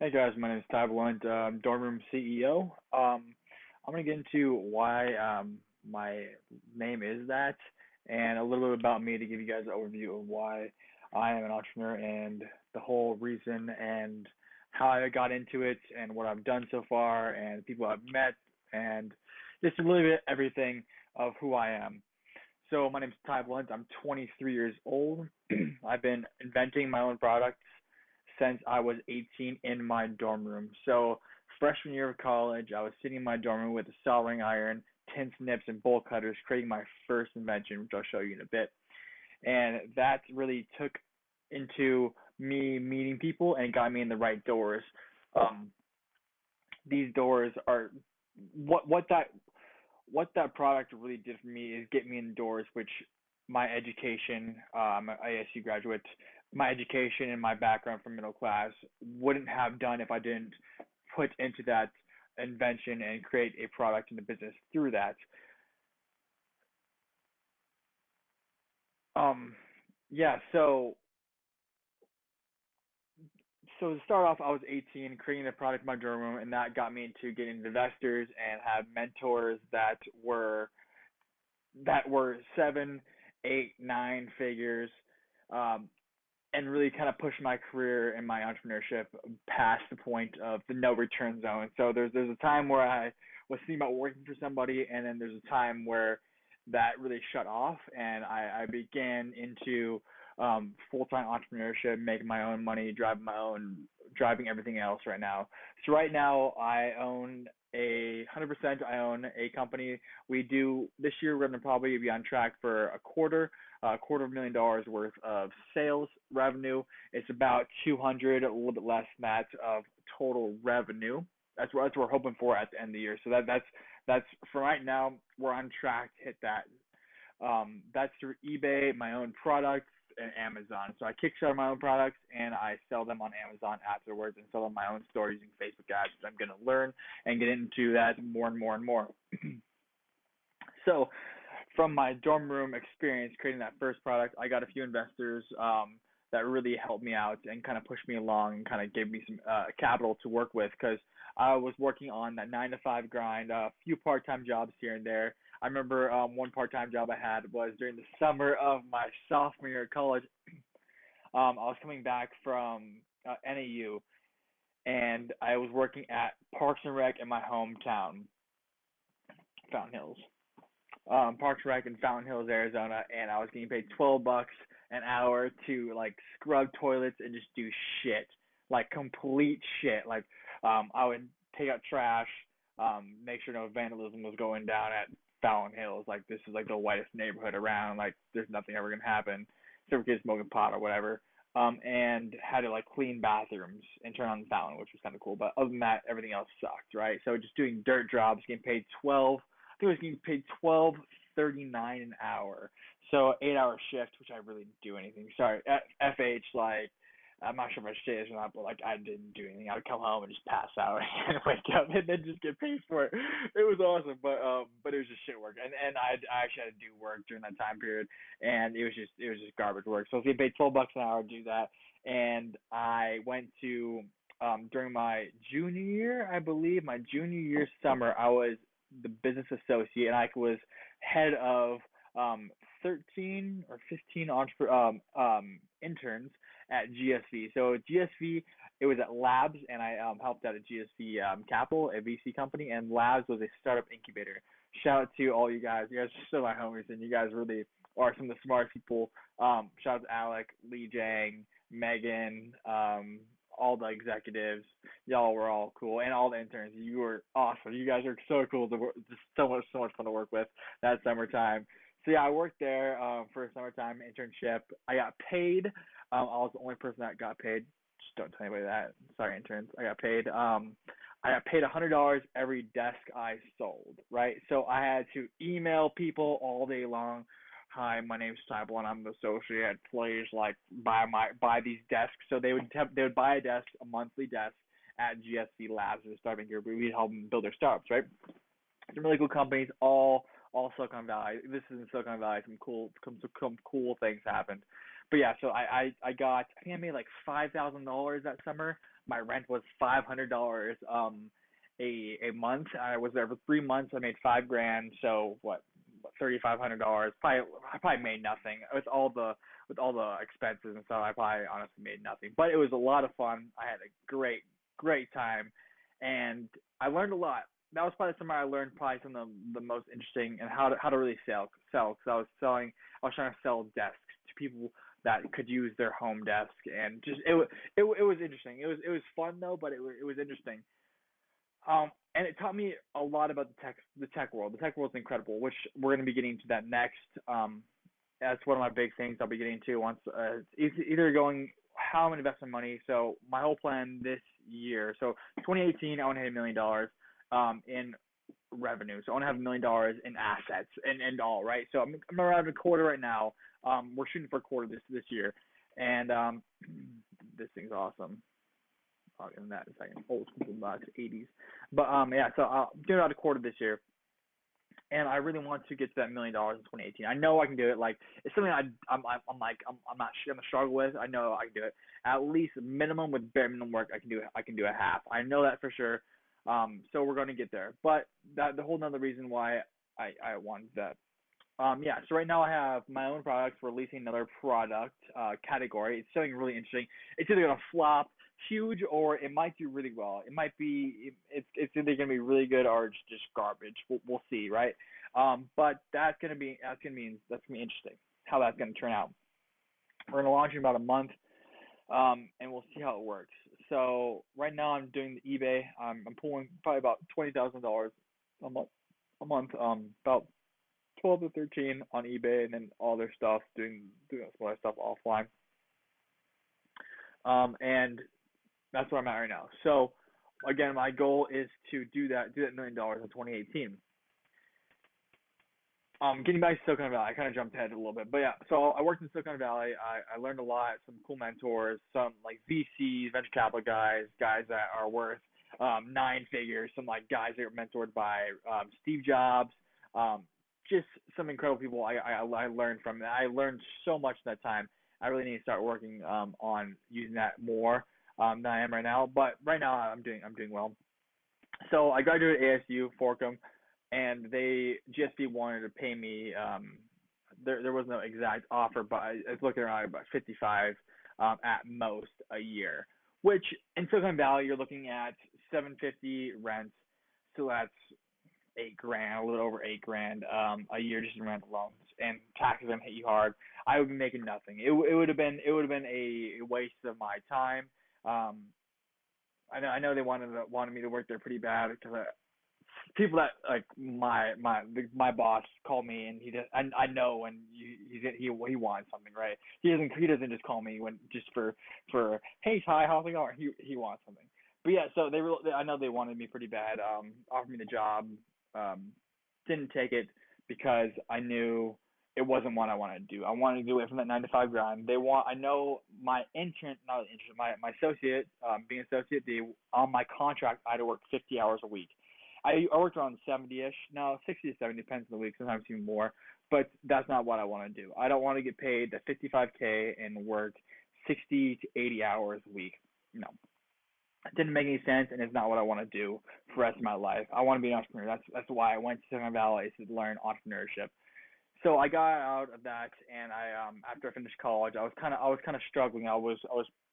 Hey guys, my name is Ty Blunt, dorm room CEO. I'm gonna get into why my name is that, and a little bit about me to give you guys an overview of why I am an entrepreneur and the whole reason and how I got into it and what I've done so far and people I've met and just a little bit everything of who I am. So my name is Ty Blunt. I'm 23 years old. I've been inventing my own products since I was 18 in my dorm room. So freshman year of college, I was sitting in my dorm room with a soldering iron, tin snips, and bolt cutters, creating my first invention, which I'll show you in a bit. And that really took into me meeting people and got me in the right doors. Um, these doors are what that product really did for me is get me indoors, which my education, I'm an ASU graduate, my education and my background from middle class wouldn't have done if I didn't put into that invention and create a product in the business through that. Um, yeah, so to start off, I was 18, creating a product in my dorm room, and that got me into getting investors and have mentors that were seven, eight, nine figures, um, and really kind of pushed my career and my entrepreneurship past the point of the no return zone. So there's a time where I was thinking about working for somebody, and then there's a time where that really shut off, and I began into full time entrepreneurship, making my own money, driving everything else right now. So right now I own 100%. I own a company. We do this year. We're going to probably be on track for $250,000 worth of sales revenue. It's about 200, a little bit less than that of total revenue. That's what we're hoping for at the end of the year. So that's for right now. We're on track to hit that. That's through eBay, my own products, and Amazon. So I kickstart my own products and I sell them on Amazon afterwards and sell them my own store using Facebook ads. I'm going to learn and get into that more and more and more. So from my dorm room experience creating that first product, I got a few investors that really helped me out and kind of pushed me along and kind of gave me some capital to work with because I was working on that 9 to 5 grind, a few part-time jobs here and there. I remember one part-time job I had was during the summer of my sophomore year of college. I was coming back from NAU and I was working at Parks and Rec in my hometown, Fountain Hills. Parks Rec in Fountain Hills, Arizona, and I was getting paid $12 an hour to like scrub toilets and just do shit, like complete shit. Like I would take out trash, make sure no vandalism was going down at Fountain Hills. Like this is like the whitest neighborhood around. Like there's nothing ever gonna happen. Except for kids smoking pot or whatever. And had to like clean bathrooms and turn on the fountain, which was kind of cool. But other than that, everything else sucked, right? So just doing dirt jobs, getting paid 12 I think I was getting paid 12.39 an hour. So 8 hour shift, which I really didn't do anything. Sorry, FH, like I'm not sure if I should say this or not, but like I didn't do anything. I would come home and just pass out and wake up and then just get paid for it. It was awesome, but it was just shit work. And I actually had to do work during that time period, and it was just garbage work. So I was getting paid $12 an hour to do that, and I went to during my junior year, I believe, my junior year summer, I was the business associate, and I was head of 13 or 15 interns at GSV. So GSV, it was at Labs, and I helped out at GSV Capital, a VC company, and Labs was a startup incubator. Shout out to all you guys. You guys are still my homies, and you guys really are some of the smartest people. Shout out to Alec, Lee Jang, Megan, all the executives. Y'all were all cool, and all the interns. You were awesome. You guys are so cool to work. Just so much fun to work with that summertime. So yeah, I worked there for a summertime internship. I got paid. I was the only person that got paid. Just don't tell anybody that. Sorry, interns. I got paid. I got paid $100 every desk I sold. Right. So I had to email people all day long. Hi, my name's Tybal and I'm the associate. Please like buy these desks. So they would buy a desk, a monthly desk at GSV Labs or startup here. We'd help them build their startups, right? Some really cool companies, all Silicon Valley. This is in Silicon Valley. Some cool things happened. But yeah, so I think I made like $5,000 that summer. My rent was $500 a month. I was there for 3 months. I made 5 grand. So what $3,500. I probably made nothing with all the expenses and stuff. I probably honestly made nothing. But it was a lot of fun. I had a great time, and I learned a lot. That was probably the summer I learned probably some of the most interesting and how to really sell. Because I was trying to sell desks to people that could use their home desk, and just it was interesting. It was fun though, but it was interesting. And it taught me a lot about the tech world. The tech world is incredible, which we're going to be getting to that next. That's one of my big things I'll be getting to once. It's either going how I'm investing money. So my whole plan this year. So 2018, I want to hit $1 million in revenue. So I want to have $1 million in assets and all right. So I'm around a quarter right now. We're shooting for a quarter this year, and this thing's awesome. I'll get into that in a second. Old school box, 80s. But yeah, so I'll do about a quarter this year, and I really want to get to that $1 million in 2018. I know I can do it. Like it's something I'm not gonna struggle with. I know I can do it. At least minimum with bare minimum work, I can do it. I can do a half. I know that for sure. So we're gonna get there. But that the whole another reason why I wanted that. Yeah, so right now I have my own products, releasing another product category. It's something really interesting. It's either gonna flop huge or it might do really well. It might be it's either gonna be really good or it's just garbage. We'll see, right? But that's gonna be interesting how that's gonna turn out. We're gonna launch in about a month, and we'll see how it works. So right now I'm doing the eBay. I'm pulling probably about $20,000 a month, about 12 to 13 on eBay, and then all their stuff, doing some other stuff offline. And that's where I'm at right now. So again, my goal is to do that $1 million in 2018. Getting back to Silicon Valley, I kind of jumped ahead a little bit, but yeah. So I worked in Silicon Valley. I learned a lot, some cool mentors, some like VCs, venture capital guys that are worth 9 figures, some like guys that were mentored by Steve Jobs. Just some incredible people I learned from. I learned so much in that time. I really need to start working on using that more than I am right now. But right now I'm doing well. So I graduated ASU, Forkham, and GSP wanted to pay me. There was no exact offer, but I was looking around about 55 at most a year. Which in Silicon Valley you're looking at 750 rent, so that's 8 grand, a little over 8 grand a year just in rent alone, and taxes gonna hit you hard. I would be making nothing. It would have been a waste of my time. I know they wanted me to work there pretty bad because people that like my boss called me, and I know when he wants something, right. He doesn't just call me when just for hey, hi, how's it going. He wants something. But yeah, so I know they wanted me pretty bad. Offered me the job. Didn't take it because I knew it wasn't what I wanted to do. I wanted to get away from that 9 to 5 grind. I know my my associate, being associate, on my contract, I had to work 50 hours a week. I worked around 70-ish, no, 60 to 70, depends on the week, sometimes even more, but that's not what I want to do. I don't want to get paid the 55K and work 60 to 80 hours a week. No. It didn't make any sense, and it's not what I want to do for the rest of my life. I want to be an entrepreneur. That's why I went to Silicon Valley, to learn entrepreneurship. So I got out of that, and after I finished college, I was kind of struggling. I was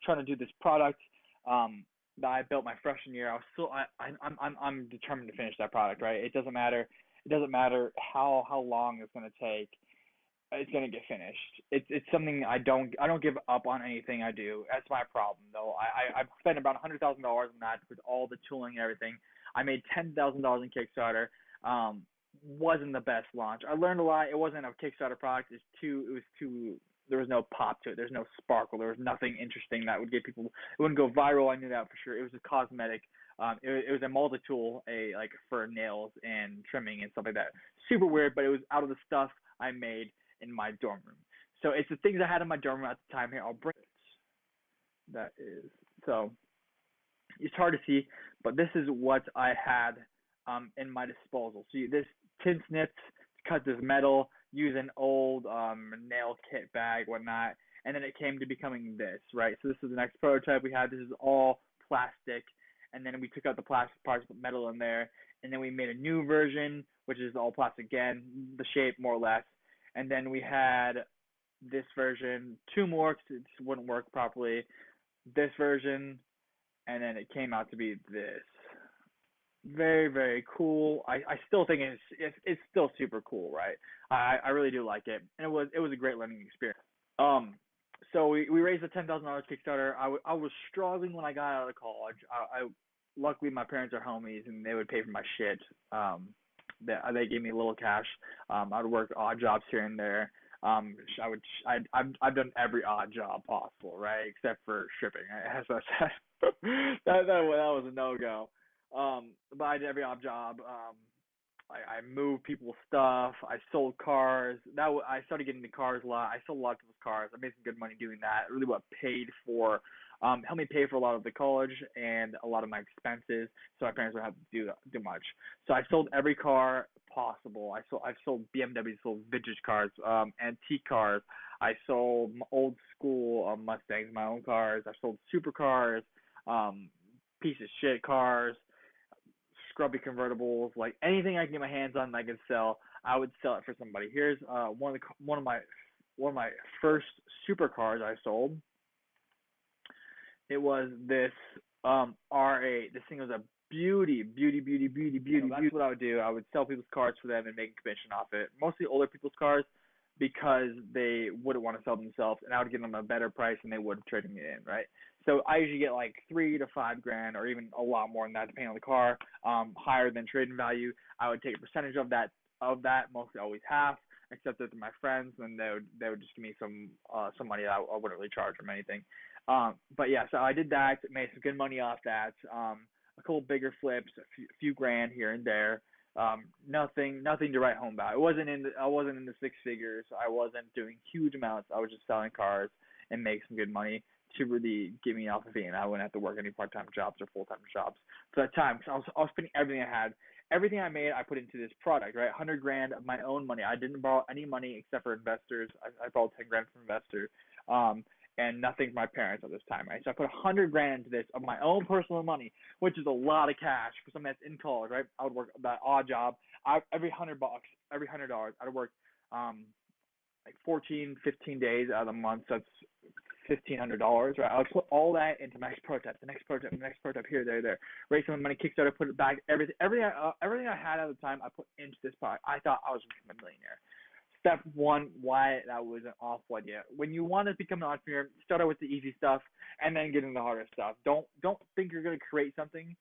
trying to do this product that I built my freshman year. I'm determined to finish that product, right? It doesn't matter how long it's going to take. It's gonna get finished. It's something I don't give up on anything I do. That's my problem though. I spent about $100,000 on that with all the tooling and everything. I made $10,000 in Kickstarter. Wasn't the best launch. I learned a lot. It wasn't a Kickstarter product. It was too. There was no pop to it. There's no sparkle. There was nothing interesting that would get people. It wouldn't go viral. I knew that for sure. It was a cosmetic. It was a multi-tool, like for nails and trimming and stuff like that. Super weird, but it was out of the stuff I made in my dorm room. So it's the things I had in my dorm room at the time. Here, I'll bring it. That is, so it's hard to see, but this is what I had in my disposal. So this tin snips to cut this metal, use an old nail kit bag, whatnot. and then it came to becoming this, right? So this is the next prototype we had. This is all plastic, and then we took out the plastic parts, put metal in there, and then we made a new version, which is all plastic again, the shape more or less. And then we had this version, two more because it wouldn't work properly, this version, and then it came out to be this. Very, very cool. I still think it's still super cool, right? I really do like it, and it was a great learning experience. So we raised a $10,000 Kickstarter. I was struggling when I got out of college. I luckily my parents are homies and they would pay for my shit. They gave me a little cash. I'd work odd jobs here and there. I've done every odd job possible, right, except for shipping. As I said, that was a no go. But I did every odd job. I moved people's stuff. I sold cars. I started getting into cars a lot. I sold a lot of people's cars. I made some good money doing that. Really, what paid for, helped me pay for a lot of the college and a lot of my expenses. So my parents don't have to do much. So I sold every car possible. I've sold BMWs, sold vintage cars, antique cars. I sold old school Mustangs, my own cars. I sold supercars, piece of shit cars, scrubby convertibles, like anything I can get my hands on that I could sell, I would sell it for somebody. Here's one of my first supercars I sold. It was this R8. This thing was a beauty. That's what I would do. I would sell people's cars for them and make a commission off it. Mostly older people's cars because they wouldn't want to sell themselves, and I would give them a better price than they would trading it in, right? So I usually get like $3,000 to $5,000, or even a lot more than that, depending on the car, higher than trading value. I would take a percentage of that, mostly always half, except that they're my friends, and they would just give me some money that I wouldn't really charge them anything. But yeah, so I did that, made some good money off that. A couple bigger flips, a few grand here and there. Nothing to write home about. I wasn't in the six figures. I wasn't doing huge amounts. I was just selling cars and make some good money to really get me off of it, and I wouldn't have to work any part-time jobs or full-time jobs for that time. So I was spending everything I had. Everything I made, I put into this product, right? $100,000 of my own money. I didn't borrow any money except for investors. I borrowed $10,000 from investors, and nothing from my parents at this time, right? So I put $100,000 into this of my own personal money, which is a lot of cash for someone that's in college, right? I would work that odd job. Every $100, I'd work like 14, 15 days out of the month. So that's $1,500, right? I would put all that into my next prototype, the next prototype, here, there. Raise some money, Kickstarter, put it back. Everything I had at the time, I put into this product. I thought I was becoming a millionaire. Step one, why that was an awful idea. When you want to become an entrepreneur, start out with the easy stuff and then get into the harder stuff. Don't think you're going to create something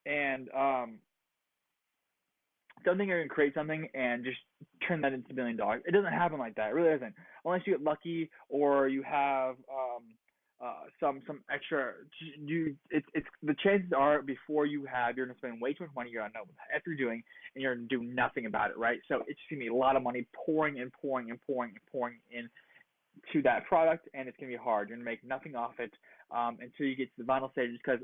and don't think you're going to create something and just turn that into $1 million. It doesn't happen like that. It really doesn't. Unless you get lucky or you have some extra. It's the chances are before you're going to spend way too much money. You're going to know what the heck you're doing, and you're going to do nothing about it, right? So it's going to be a lot of money pouring in to that product, and it's going to be hard. You're going to make nothing off it until you get to the final stages, because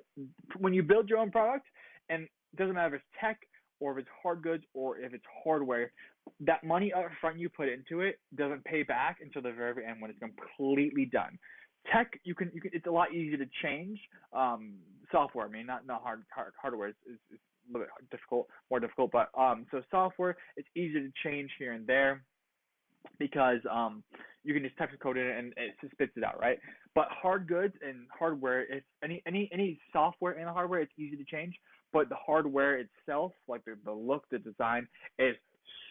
when you build your own product, and it doesn't matter if it's tech or if it's hard goods or if it's hardware, that money up front you put into it doesn't pay back until the very end when it's completely done. Tech, you can it's a lot easier to change. Software, I mean, not hardware is a little bit more difficult, but so software, it's easier to change here and there because you can just type the code in and it just spits it out, right? But hard goods and hardware, if any software and hardware, it's easy to change, but the hardware itself, like the look, the design, is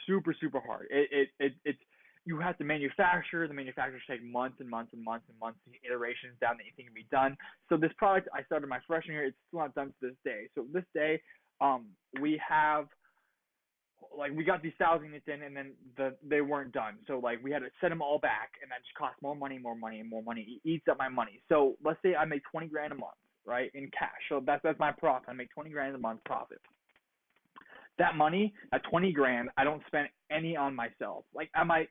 super hard. It's you have to manufacture. The manufacturers take months and months, iterations down that you think can be done. So this product I started my freshman year, it's still not done to this day. So this day, we have, like, we got these 1,000 units in, and then they weren't done. So like we had to send them all back, and that just cost more money. It eats up my money. So let's say I make $20,000 a month, right, in cash. So that's my profit. I make $20,000 a month profit. That money, at $20,000, I don't spend any on myself. Like I buy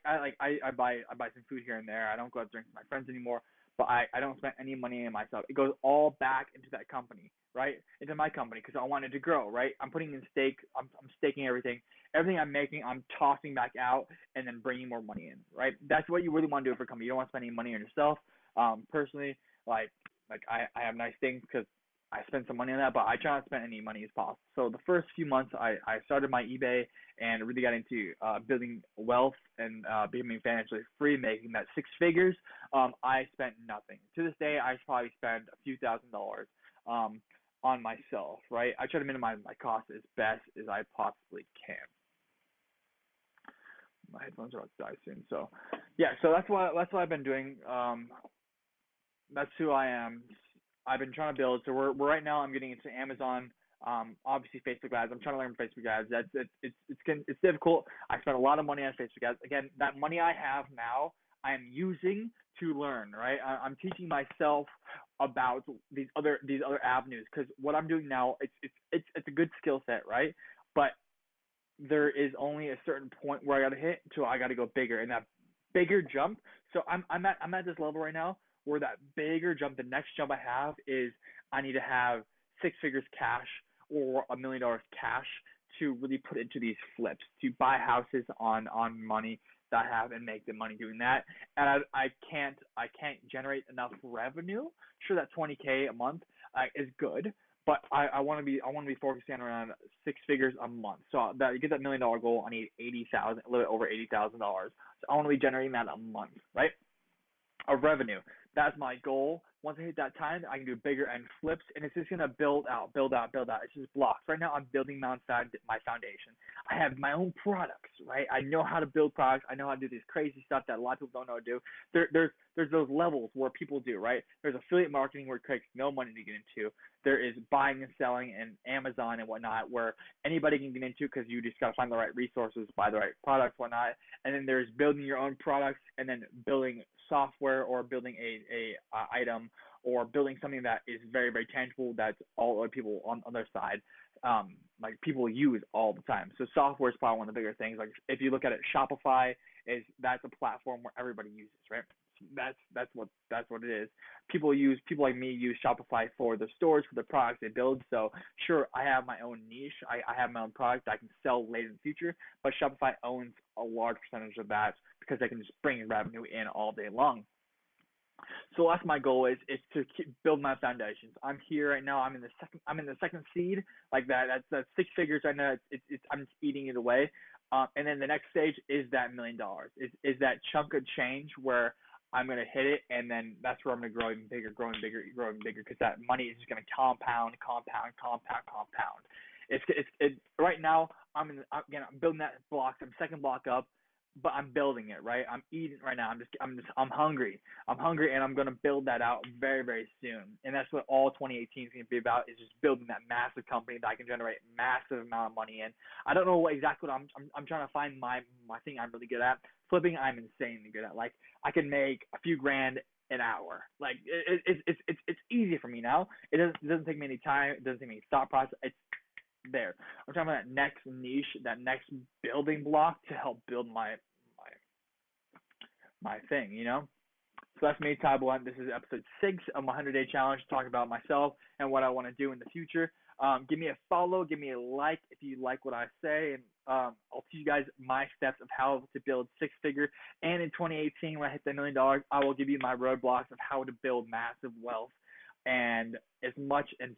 some food here and there. I don't go out drinking with my friends anymore. but I don't spend any money in myself. It goes all back into that company, right? Into my company because I want it to grow, right? I'm putting in stake. I'm staking everything. Everything I'm making, I'm tossing back out and then bringing more money in, right? That's what you really want to do for a company. You don't want to spend any money on yourself. Personally, I have nice things because I spend some money on that, but I try not to spend any money as possible. So the first few months, I started my eBay and really got into building wealth and becoming financially free, making that six figures. I spent nothing. To this day, I probably spend a few $1,000s on myself, right? I try to minimize my costs as best as I possibly can. My headphones are about to die soon, so yeah. So that's what I've been doing. That's who I am. I've been trying to build. So we're right now. I'm getting into Amazon. Obviously Facebook ads. I'm trying to learn Facebook ads. It's difficult. I spent a lot of money on Facebook ads. Again, that money I have now, I'm using to learn. Right. I'm teaching myself about these other avenues because what I'm doing now, it's a good skill set, right? But there is only a certain point where I got to hit until I got to go bigger, and that bigger jump. So I'm at this level right now where that bigger jump, the next jump I have is I need to have six figures cash or $1 million cash to really put into these flips, to buy houses on money that I have and make the money doing that. And I can't generate enough revenue. Sure, that 20K a month is good, but I want to be focusing around six figures a month. So that to get that $1 million goal, I need a little bit over $80,000. So I want to be generating that a month, right? Of revenue. That's my goal. Once I hit that time, I can do bigger and flips, and it's just gonna build out. It's just blocks. Right now, I'm building my foundation. I have my own products, right? I know how to build products. I know how to do this crazy stuff that a lot of people don't know how to do. There's those levels where people do, right? There's affiliate marketing where it takes no money to get into. There is buying and selling and Amazon and whatnot where anybody can get into because you just gotta find the right resources, buy the right products, whatnot. And then there's building your own products and then building software or building a item or building something that is very, very tangible that's all other people on their side like people use all the time. So software is probably one of the bigger things. Like if you look at it, Shopify that's a platform where everybody uses, right? That's what it is. People like me use Shopify for the stores, for the products they build. So sure, I have my own niche. I have my own product that I can sell later in the future, but Shopify owns a large percentage of that because they can just bring revenue in all day long. So that's my goal is to build my foundations. I'm here right now. I'm in the second seed, like that. That's six figures. I know I'm just eating it away. And then the next stage is that $1 million. Is that chunk of change where I'm gonna hit it, and then that's where I'm gonna grow even bigger, growing bigger, because that money is just gonna compound. It's right now. I'm building that block. I'm second block up, but I'm building it, right? I'm eating right now. I'm hungry. And I'm gonna build that out very, very soon. And that's what all 2018 is gonna be about, is just building that massive company that I can generate massive amount of money in. I don't know exactly what I'm trying to find my thing I'm really good at. Flipping, I'm insanely good at. Like I can make a few grand an hour. Like it's easy for me now. It doesn't take me any time. It doesn't take me any thought process. It's there. I'm talking about that next niche, that next building block to help build my thing, you know? So that's me, Ty Blunt. This is episode 6 of my 100-day challenge, talking about myself and what I want to do in the future. Give me a follow, give me a like if you like what I say, and I'll teach you guys my steps of how to build six-figure. And in 2018, when I hit the $1 million, I will give you my roadblocks of how to build massive wealth and as much, and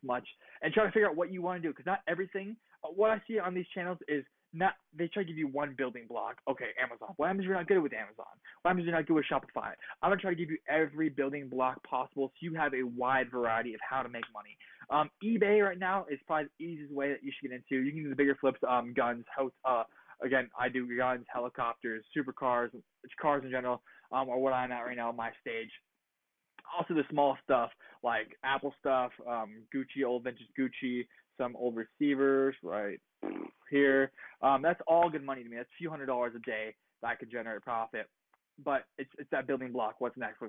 try to figure out what you want to do, because not everything. What I see on these channels is not, they try to give you one building block. Okay, Amazon. What happens if you're not good with Amazon? What happens if you're not good with Shopify? I'm gonna try to give you every building block possible, so you have a wide variety of how to make money. eBay right now is probably the easiest way that you should get into. You can do the bigger flips, guns, again, I do guns, helicopters, supercars, cars in general, or what I'm at right now, my stage. Also the small stuff like Apple stuff, Gucci, old vintage Gucci, some old receivers right here. That's all good money to me. That's a few $100s a day that I could generate profit. But it's that building block. What's next?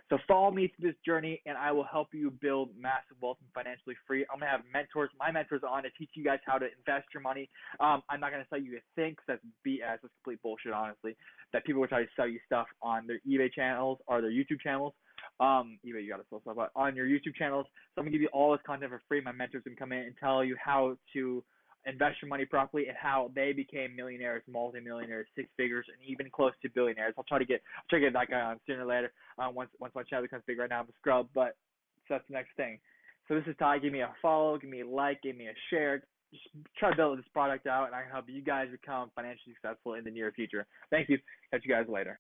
So follow me through this journey, and I will help you build massive wealth and financially free. I'm gonna have my mentors on to teach you guys how to invest your money. I'm not gonna sell you a thing, because that's BS. That's complete bullshit, honestly. That people will try to sell you stuff on their eBay channels or their YouTube channels. eBay, you got to sell stuff, but on your YouTube channels. So I'm gonna give you all this content for free. My mentor's gonna come in and tell you how to invest your money properly and how they became millionaires, multimillionaires, six figures, and even close to billionaires. I'll try to get that guy on sooner or later. Once my channel becomes big. Right now I'm a scrub, but so that's the next thing. So this is Ty. Give me a follow, give me a like, give me a share. Just try to build this product out, and I can help you guys become financially successful in the near future. Thank you. Catch you guys later.